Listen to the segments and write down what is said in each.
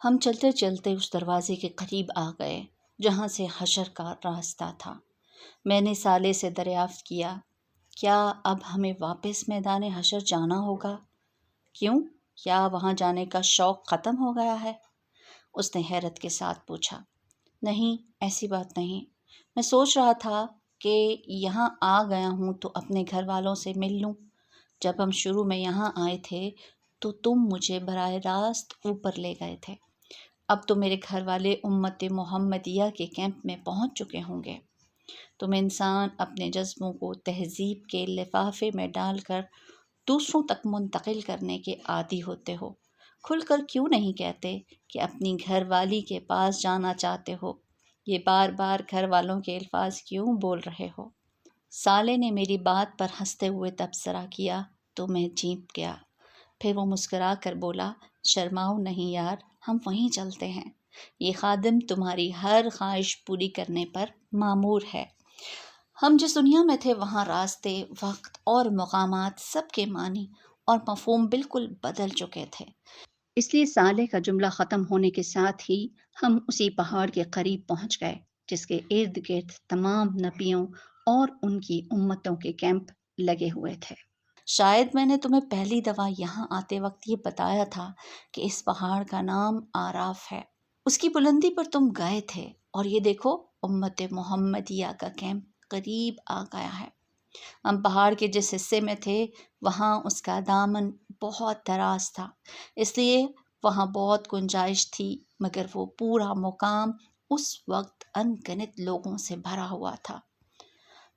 ہم چلتے چلتے اس دروازے کے قریب آ گئے جہاں سے حشر کا راستہ تھا۔ میں نے صالح سے دریافت کیا، کیا اب ہمیں واپس میدان حشر جانا ہوگا؟ کیوں؟ کیا وہاں جانے کا شوق ختم ہو گیا ہے؟ اس نے حیرت کے ساتھ پوچھا۔ نہیں، ایسی بات نہیں۔ میں سوچ رہا تھا کہ یہاں آ گیا ہوں تو اپنے گھر والوں سے مل لوں۔ جب ہم شروع میں یہاں آئے تھے تو تم مجھے براہ راست اوپر لے گئے تھے۔ اب تو میرے گھر والے امت محمدیہ کے کیمپ میں پہنچ چکے ہوں گے۔ تم انسان اپنے جذبوں کو تہذیب کے لفافے میں ڈال کر دوسروں تک منتقل کرنے کے عادی ہوتے ہو۔ کھل کر کیوں نہیں کہتے کہ اپنی گھر والی کے پاس جانا چاہتے ہو؟ یہ بار بار گھر والوں کے الفاظ کیوں بول رہے ہو؟ صالح نے میری بات پر ہنستے ہوئے تبصرہ کیا تو میں چینپ گیا۔ پھر وہ مسکرا کر بولا، شرماؤ نہیں یار، ہم وہیں چلتے ہیں۔ یہ خادم تمہاری ہر خواہش پوری کرنے پر مامور ہے۔ ہم جس دنیا میں تھے وہاں راستے، وقت اور مقامات سب کے معنی اور مفہوم بالکل بدل چکے تھے۔ اس لیے صالح کا جملہ ختم ہونے کے ساتھ ہی ہم اسی پہاڑ کے قریب پہنچ گئے جس کے ارد گرد تمام نبیوں اور ان کی امتوں کے کیمپ لگے ہوئے تھے۔ شاید میں نے تمہیں پہلی دفعہ یہاں آتے وقت یہ بتایا تھا کہ اس پہاڑ کا نام آراف ہے۔ اس کی بلندی پر تم گئے تھے اور یہ دیکھو امت محمدیہ کا کیمپ قریب آ گیا ہے۔ ہم پہاڑ کے جس حصے میں تھے وہاں اس کا دامن بہت دراز تھا، اس لیے وہاں بہت گنجائش تھی، مگر وہ پورا مقام اس وقت ان گنت لوگوں سے بھرا ہوا تھا۔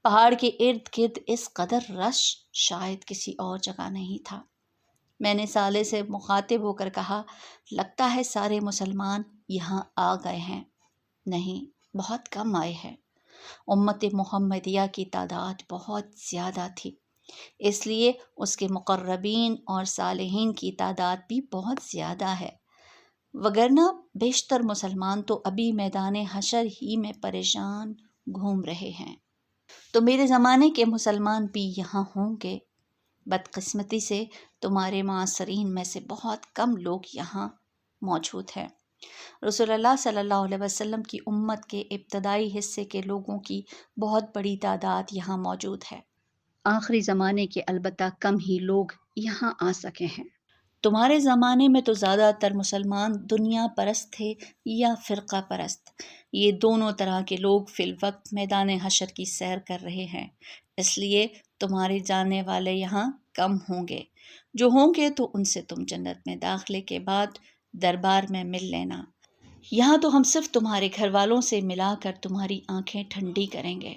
پہاڑ کے ارد گرد اس قدر رش شاید کسی اور جگہ نہیں تھا۔ میں نے صالح سے مخاطب ہو کر کہا، لگتا ہے سارے مسلمان یہاں آ گئے ہیں۔ نہیں، بہت کم آئے ہیں۔ امت محمدیہ کی تعداد بہت زیادہ تھی، اس لیے اس کے مقربین اور صالحین کی تعداد بھی بہت زیادہ ہے، وگرنہ بیشتر مسلمان تو ابھی میدان حشر ہی میں پریشان گھوم رہے ہیں۔ تو میرے زمانے کے مسلمان بھی یہاں ہوں گے۔ بدقسمتی سے تمہارے معاصرین میں سے بہت کم لوگ یہاں موجود ہیں۔ رسول اللہ صلی اللہ علیہ وسلم کی امت کے ابتدائی حصے کے لوگوں کی بہت بڑی تعداد یہاں موجود ہے۔ آخری زمانے کے البتہ کم ہی لوگ یہاں آ سکے ہیں۔ تمہارے زمانے میں تو زیادہ تر مسلمان دنیا پرست تھے یا فرقہ پرست۔ یہ دونوں طرح کے لوگ فی الوقت میدان حشر کی سیر کر رہے ہیں، اس لیے تمہارے جاننے والے یہاں کم ہوں گے۔ جو ہوں گے تو ان سے تم جنت میں داخلے کے بعد دربار میں مل لینا۔ یہاں تو ہم صرف تمہارے گھر والوں سے ملا کر تمہاری آنکھیں ٹھنڈی کریں گے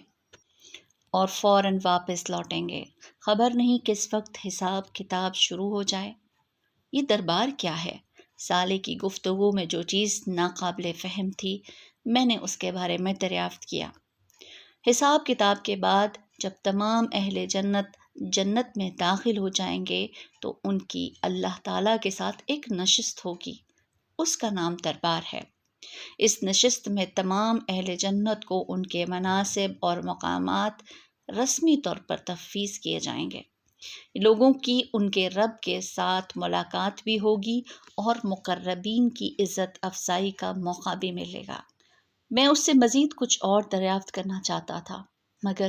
اور فوراً واپس لوٹیں گے۔ خبر نہیں کس وقت حساب کتاب شروع ہو جائے۔ یہ دربار کیا ہے؟ صالح کی گفتگو میں جو چیز ناقابل فہم تھی، میں نے اس کے بارے میں دریافت کیا۔ حساب کتاب کے بعد جب تمام اہل جنت جنت میں داخل ہو جائیں گے تو ان کی اللہ تعالیٰ کے ساتھ ایک نشست ہوگی، اس کا نام دربار ہے۔ اس نشست میں تمام اہل جنت کو ان کے مناصب اور مقامات رسمی طور پر تفویض کیے جائیں گے۔ لوگوں کی ان کے رب کے ساتھ ملاقات بھی ہوگی اور مقربین کی عزت افزائی کا موقع بھی ملے گا۔ میں اس سے مزید کچھ اور دریافت کرنا چاہتا تھا، مگر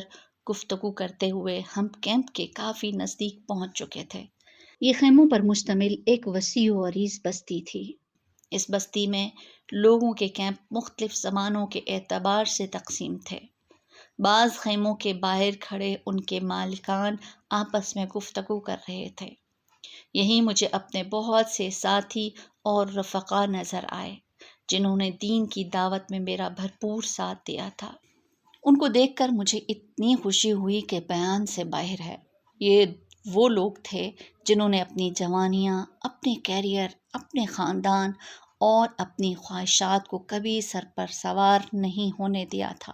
گفتگو کرتے ہوئے ہم کیمپ کے کافی نزدیک پہنچ چکے تھے۔ یہ خیموں پر مشتمل ایک وسیع و عریض بستی تھی۔ اس بستی میں لوگوں کے کیمپ مختلف زمانوں کے اعتبار سے تقسیم تھے۔ بعض خیموں کے باہر کھڑے ان کے مالکان آپس میں گفتگو کر رہے تھے۔ یہیں مجھے اپنے بہت سے ساتھی اور رفقا نظر آئے جنہوں نے دین کی دعوت میں میرا بھرپور ساتھ دیا تھا۔ ان کو دیکھ کر مجھے اتنی خوشی ہوئی کہ بیان سے باہر ہے۔ یہ وہ لوگ تھے جنہوں نے اپنی جوانیاں، اپنے کیریئر، اپنے خاندان اور اپنی خواہشات کو کبھی سر پر سوار نہیں ہونے دیا تھا۔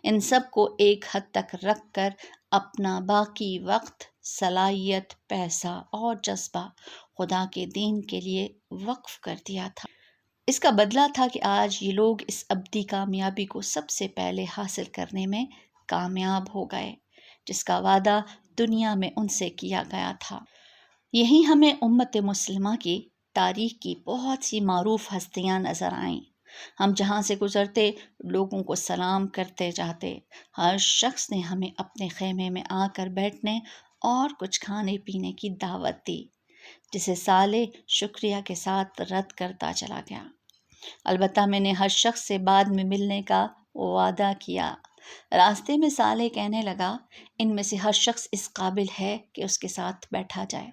ان سب کو ایک حد تک رکھ کر اپنا باقی وقت، صلاحیت، پیسہ اور جذبہ خدا کے دین کے لیے وقف کر دیا تھا۔ اس کا بدلہ تھا کہ آج یہ لوگ اس ابدی کامیابی کو سب سے پہلے حاصل کرنے میں کامیاب ہو گئے جس کا وعدہ دنیا میں ان سے کیا گیا تھا۔ یہی ہمیں امت مسلمہ کی تاریخ کی بہت سی معروف ہستیاں نظر آئیں۔ ہم جہاں سے گزرتے لوگوں کو سلام کرتے جاتے۔ ہر شخص نے ہمیں اپنے خیمے میں آ کر بیٹھنے اور کچھ کھانے پینے کی دعوت دی، جسے صالح شکریہ کے ساتھ رد کرتا چلا گیا۔ البتہ میں نے ہر شخص سے بعد میں ملنے کا وعدہ کیا۔ راستے میں صالح کہنے لگا، ان میں سے ہر شخص اس قابل ہے کہ اس کے ساتھ بیٹھا جائے۔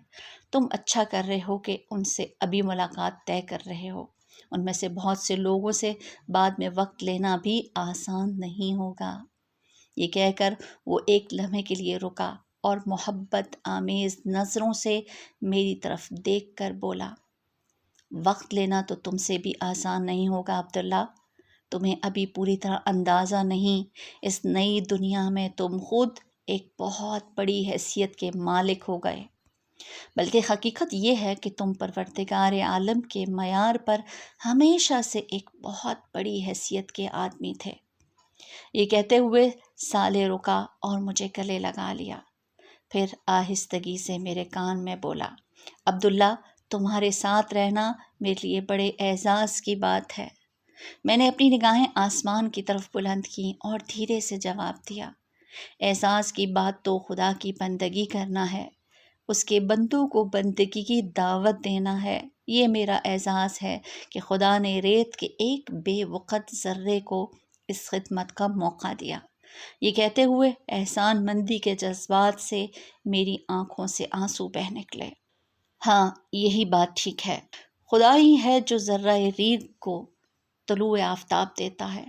تم اچھا کر رہے ہو کہ ان سے ابھی ملاقات طے کر رہے ہو۔ ان میں سے بہت سے لوگوں سے بعد میں وقت لینا بھی آسان نہیں ہوگا۔ یہ کہہ کر وہ ایک لمحے کے لیے رکا اور محبت آمیز نظروں سے میری طرف دیکھ کر بولا، وقت لینا تو تم سے بھی آسان نہیں ہوگا عبداللہ۔ تمہیں ابھی پوری طرح اندازہ نہیں، اس نئی دنیا میں تم خود ایک بہت بڑی حیثیت کے مالک ہو گئے۔ بلکہ حقیقت یہ ہے کہ تم پروردگار عالم کے معیار پر ہمیشہ سے ایک بہت بڑی حیثیت کے آدمی تھے۔ یہ کہتے ہوئے صالح رکا اور مجھے گلے لگا لیا، پھر آہستگی سے میرے کان میں بولا، عبداللہ، تمہارے ساتھ رہنا میرے لیے بڑے اعزاز کی بات ہے۔ میں نے اپنی نگاہیں آسمان کی طرف بلند کیں اور دھیرے سے جواب دیا، اعزاز کی بات تو خدا کی بندگی کرنا ہے، اس کے بندوں کو بندگی کی دعوت دینا ہے۔ یہ میرا اعزاز ہے کہ خدا نے ریت کے ایک بے وقت ذرے کو اس خدمت کا موقع دیا۔ یہ کہتے ہوئے احسان مندی کے جذبات سے میری آنکھوں سے آنسو بہہ نکلے۔ ہاں، یہی بات ٹھیک ہے۔ خدا ہی ہے جو ذرہ ریت کو طلوع آفتاب دیتا ہے۔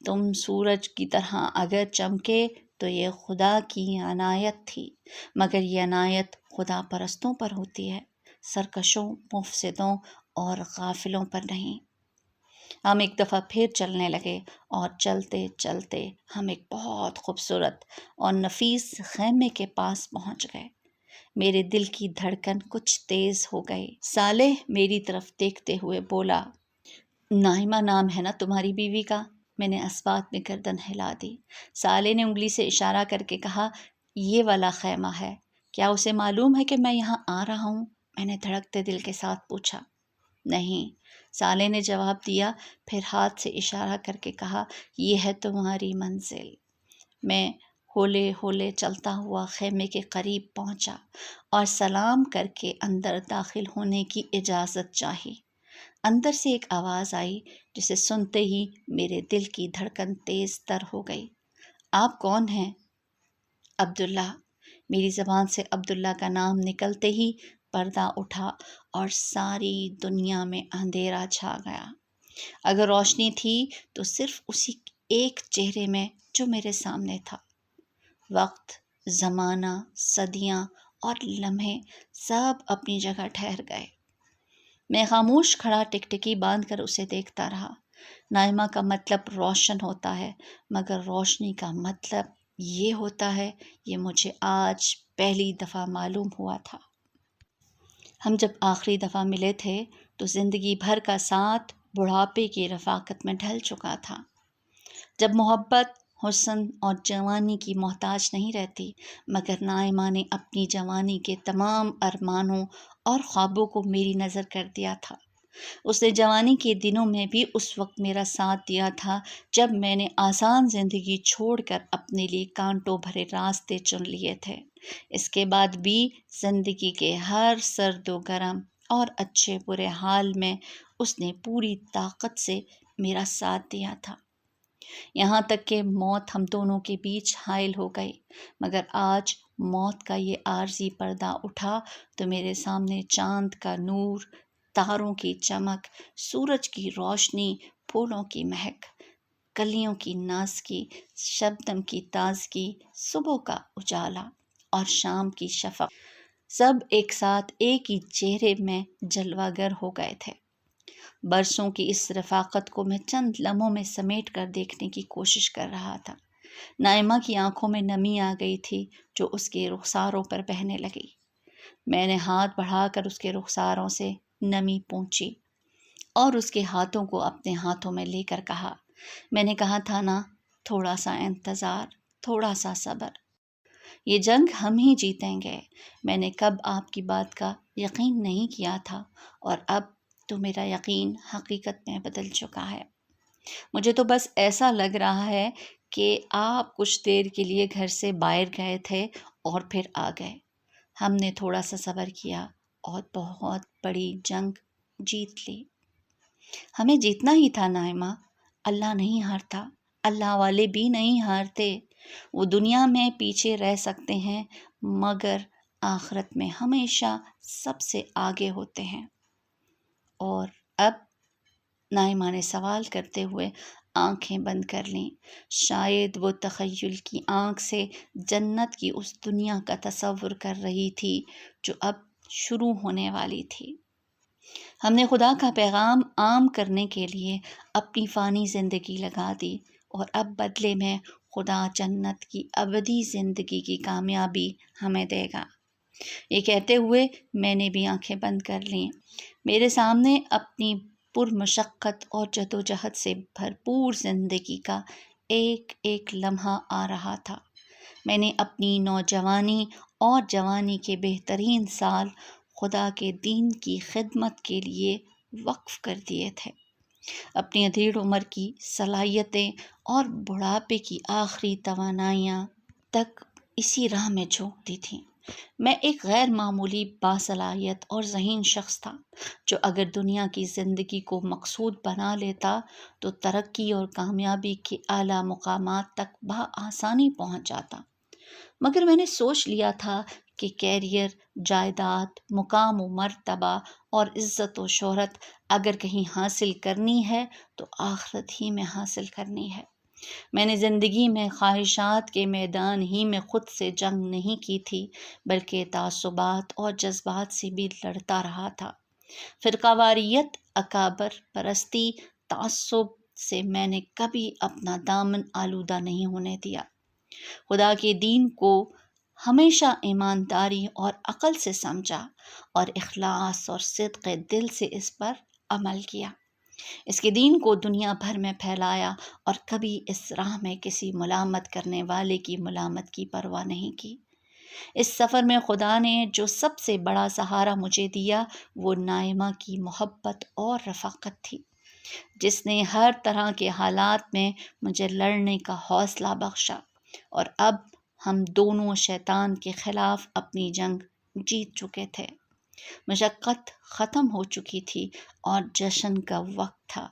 تم سورج کی طرح اگر چمکے تو یہ خدا کی عنایت تھی، مگر یہ عنایت خدا پرستوں پر ہوتی ہے، سرکشوں، مفسدوں اور غافلوں پر نہیں۔ ہم ایک دفعہ پھر چلنے لگے اور چلتے چلتے ہم ایک بہت خوبصورت اور نفیس خیمے کے پاس پہنچ گئے۔ میرے دل کی دھڑکن کچھ تیز ہو گئی۔ صالح میری طرف دیکھتے ہوئے بولا، نائمہ نام ہے نا تمہاری بیوی کا؟ میں نے اسبات میں گردن ہلا دی۔ صالح نے انگلی سے اشارہ کر کے کہا، یہ والا خیمہ ہے۔ کیا اسے معلوم ہے کہ میں یہاں آ رہا ہوں؟ میں نے دھڑکتے دل کے ساتھ پوچھا۔ نہیں، صالح نے جواب دیا، پھر ہاتھ سے اشارہ کر کے کہا، یہ ہے تمہاری منزل۔ میں ہولے ہولے چلتا ہوا خیمے کے قریب پہنچا اور سلام کر کے اندر داخل ہونے کی اجازت چاہی۔ اندر سے ایک آواز آئی جسے سنتے ہی میرے دل کی دھڑکن تیز تر ہو گئی۔ آپ کون ہیں؟ عبداللہ۔ میری زبان سے عبداللہ کا نام نکلتے ہی پردہ اٹھا اور ساری دنیا میں اندھیرا چھا گیا۔ اگر روشنی تھی تو صرف اسی ایک چہرے میں جو میرے سامنے تھا۔ وقت، زمانہ، صدیاں اور لمحے سب اپنی جگہ ٹھہر گئے۔ میں خاموش کھڑا ٹکٹکی باندھ کر اسے دیکھتا رہا۔ نائمہ کا مطلب روشن ہوتا ہے، مگر روشنی کا مطلب یہ ہوتا ہے، یہ مجھے آج پہلی دفعہ معلوم ہوا تھا۔ ہم جب آخری دفعہ ملے تھے تو زندگی بھر کا ساتھ بڑھاپے کی رفاقت میں ڈھل چکا تھا۔ جب محبت، حسن اور جوانی کی محتاج نہیں رہتی، مگر نائمہ نے اپنی جوانی کے تمام ارمانوں اور خوابوں کو میری نظر کر دیا تھا۔ اس نے جوانی کے دنوں میں بھی اس وقت میرا ساتھ دیا تھا جب میں نے آسان زندگی چھوڑ کر اپنے لیے کانٹوں بھرے راستے چن لیے تھے۔ اس کے بعد بھی زندگی کے ہر سرد و گرم اور اچھے برے حال میں اس نے پوری طاقت سے میرا ساتھ دیا تھا، یہاں تک کہ موت ہم دونوں کے بیچ حائل ہو گئی۔ مگر آج موت کا یہ عارضی پردہ اٹھا تو میرے سامنے چاند کا نور، تاروں کی چمک، سورج کی روشنی، پھولوں کی مہک، کلیوں کی نازکی، شبنم کی تازگی، صبح کا اجالا اور شام کی شفق سب ایک ساتھ ایک ہی چہرے میں جلوہ گر ہو گئے تھے۔ برسوں کی اس رفاقت کو میں چند لمحوں میں سمیٹ کر دیکھنے کی کوشش کر رہا تھا۔ نائمہ کی آنکھوں میں نمی آ گئی تھی جو اس کے رخساروں پر بہنے لگی۔ میں نے ہاتھ بڑھا کر اس کے رخساروں سے نمی پونچھی اور اس کے ہاتھوں کو اپنے ہاتھوں میں لے کر کہا، میں نے کہا تھا نا، تھوڑا سا انتظار، تھوڑا سا صبر، یہ جنگ ہم ہی جیتیں گے۔ میں نے کب آپ کی بات کا یقین نہیں کیا تھا اور اب تو میرا یقین حقیقت میں بدل چکا ہے۔ مجھے تو بس ایسا لگ رہا ہے کہ آپ کچھ دیر کے لیے گھر سے باہر گئے تھے اور پھر آ گئے۔ ہم نے تھوڑا سا صبر کیا اور بہت بڑی جنگ جیت لی۔ ہمیں جیتنا ہی تھا نائمہ، اللہ نہیں ہارتا، اللہ والے بھی نہیں ہارتے۔ وہ دنیا میں پیچھے رہ سکتے ہیں مگر آخرت میں ہمیشہ سب سے آگے ہوتے ہیں۔ اور اب نائمہ نے سوال کرتے ہوئے آنکھیں بند کر لیں۔ شاید وہ تخیل کی آنکھ سے جنت کی اس دنیا کا تصور کر رہی تھی جو اب شروع ہونے والی تھی۔ ہم نے خدا کا پیغام عام کرنے کے لیے اپنی فانی زندگی لگا دی اور اب بدلے میں خدا جنت کی ابدی زندگی کی کامیابی ہمیں دے گا۔ یہ کہتے ہوئے میں نے بھی آنکھیں بند کر لیں۔ میرے سامنے اپنی پرمشقت اور جدوجہد سے بھرپور زندگی کا ایک ایک لمحہ آ رہا تھا۔ میں نے اپنی نوجوانی اور جوانی کے بہترین سال خدا کے دین کی خدمت کے لیے وقف کر دیے تھے۔ اپنی ادھیڑ عمر کی صلاحیتیں اور بڑھاپے کی آخری توانائیاں تک اسی راہ میں جھونک دی تھیں۔ میں ایک غیر معمولی باصلاحیت اور ذہین شخص تھا جو اگر دنیا کی زندگی کو مقصود بنا لیتا تو ترقی اور کامیابی کے اعلیٰ مقامات تک بآسانی پہنچ جاتا۔ مگر میں نے سوچ لیا تھا کہ کیریئر، جائیداد، مقام و مرتبہ اور عزت و شہرت اگر کہیں حاصل کرنی ہے تو آخرت ہی میں حاصل کرنی ہے۔ میں نے زندگی میں خواہشات کے میدان ہی میں خود سے جنگ نہیں کی تھی بلکہ تعصبات اور جذبات سے بھی لڑتا رہا تھا۔ فرقہ واریت، اکابر پرستی، تعصب سے میں نے کبھی اپنا دامن آلودہ نہیں ہونے دیا۔ خدا کے دین کو ہمیشہ ایمانداری اور عقل سے سمجھا اور اخلاص اور صدق دل سے اس پر عمل کیا۔ اس کے دین کو دنیا بھر میں پھیلایا اور کبھی اس راہ میں کسی ملامت کرنے والے کی ملامت کی پرواہ نہیں کی۔ اس سفر میں خدا نے جو سب سے بڑا سہارا مجھے دیا وہ نائمہ کی محبت اور رفاقت تھی، جس نے ہر طرح کے حالات میں مجھے لڑنے کا حوصلہ بخشا۔ اور اب ہم دونوں شیطان کے خلاف اپنی جنگ جیت چکے تھے۔ مشقت ختم ہو چکی تھی اور جشن کا وقت تھا۔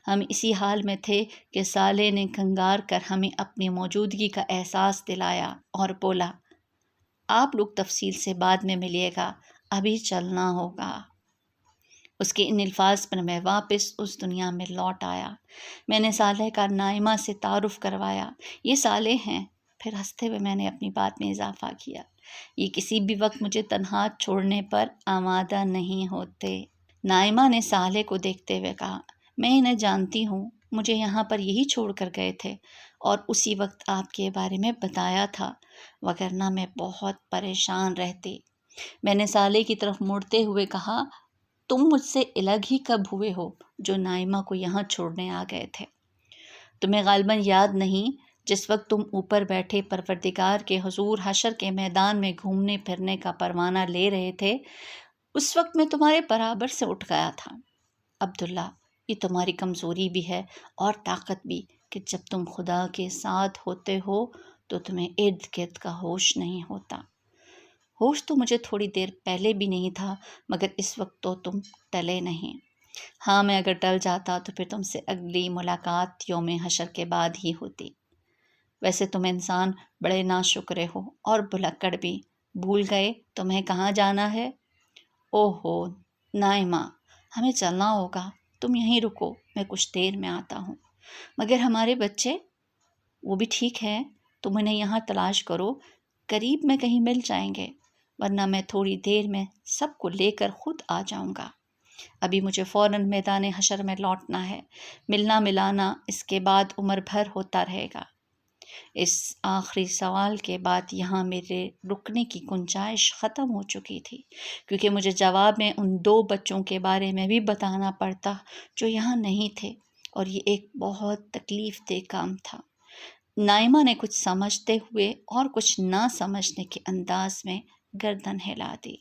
ہم اسی حال میں تھے کہ سالے نے کنگار کر ہمیں اپنی موجودگی کا احساس دلایا اور بولا، آپ لوگ تفصیل سے بعد میں ملیے گا، ابھی چلنا ہوگا۔ اس کے ان الفاظ پر میں واپس اس دنیا میں لوٹ آیا۔ میں نے صالح کا نائمہ سے تعارف کروایا۔ یہ صالح ہیں۔ پھر ہنستے ہوئے میں نے اپنی بات میں اضافہ کیا، یہ کسی بھی وقت مجھے تنہا چھوڑنے پر آمادہ نہیں ہوتے۔ نائمہ نے صالح کو دیکھتے ہوئے کہا، میں انہیں جانتی ہوں، مجھے یہاں پر یہی چھوڑ کر گئے تھے اور اسی وقت آپ کے بارے میں بتایا تھا، وگرنہ میں بہت پریشان رہتی۔ میں نے صالح کی طرف مڑتے ہوئے کہا، تم مجھ سے الگ ہی کب ہوئے ہو جو نائمہ کو یہاں چھوڑنے آ گئے تھے؟ تمہیں غالباً یاد نہیں جس وقت تم اوپر بیٹھے پروردگار کے حضور حشر کے میدان میں گھومنے پھرنے کا پروانہ لے رہے تھے، اس وقت میں تمہارے برابر سے اٹھ گیا تھا۔ عبداللہ، یہ تمہاری کمزوری بھی ہے اور طاقت بھی کہ جب تم خدا کے ساتھ ہوتے ہو تو تمہیں ارد گرد کا ہوش نہیں ہوتا۔ ہوش تو مجھے تھوڑی دیر پہلے بھی نہیں تھا مگر اس وقت تو تم ٹلے نہیں۔ ہاں، میں اگر ٹل جاتا تو پھر تم سے اگلی ملاقات یوم حشر کے بعد ہی ہوتی۔ ویسے تم انسان بڑے ناشکرے ہو اور بھلکڑ بھی، بھول گئے تمہیں کہاں جانا ہے؟ اوہو نائمہ، ہمیں چلنا ہوگا، تم یہیں رکو، میں کچھ دیر میں آتا ہوں۔ مگر ہمارے بچے؟ وہ بھی ٹھیک ہے، تم انہیں یہاں تلاش کرو، قریب میں کہیں مل جائیں گے، ورنہ میں تھوڑی دیر میں سب کو لے کر خود آ جاؤں گا۔ ابھی مجھے فوراً میدان حشر میں لوٹنا ہے، ملنا ملانا اس کے بعد عمر بھر ہوتا رہے گا۔ اس آخری سوال کے بعد یہاں میرے رکنے کی گنجائش ختم ہو چکی تھی، کیونکہ مجھے جواب میں ان 2 بچوں کے بارے میں بھی بتانا پڑتا جو یہاں نہیں تھے، اور یہ ایک بہت تکلیف دہ کام تھا۔ نائمہ نے کچھ سمجھتے ہوئے اور کچھ نہ سمجھنے کے انداز میں گردن ہلا دی۔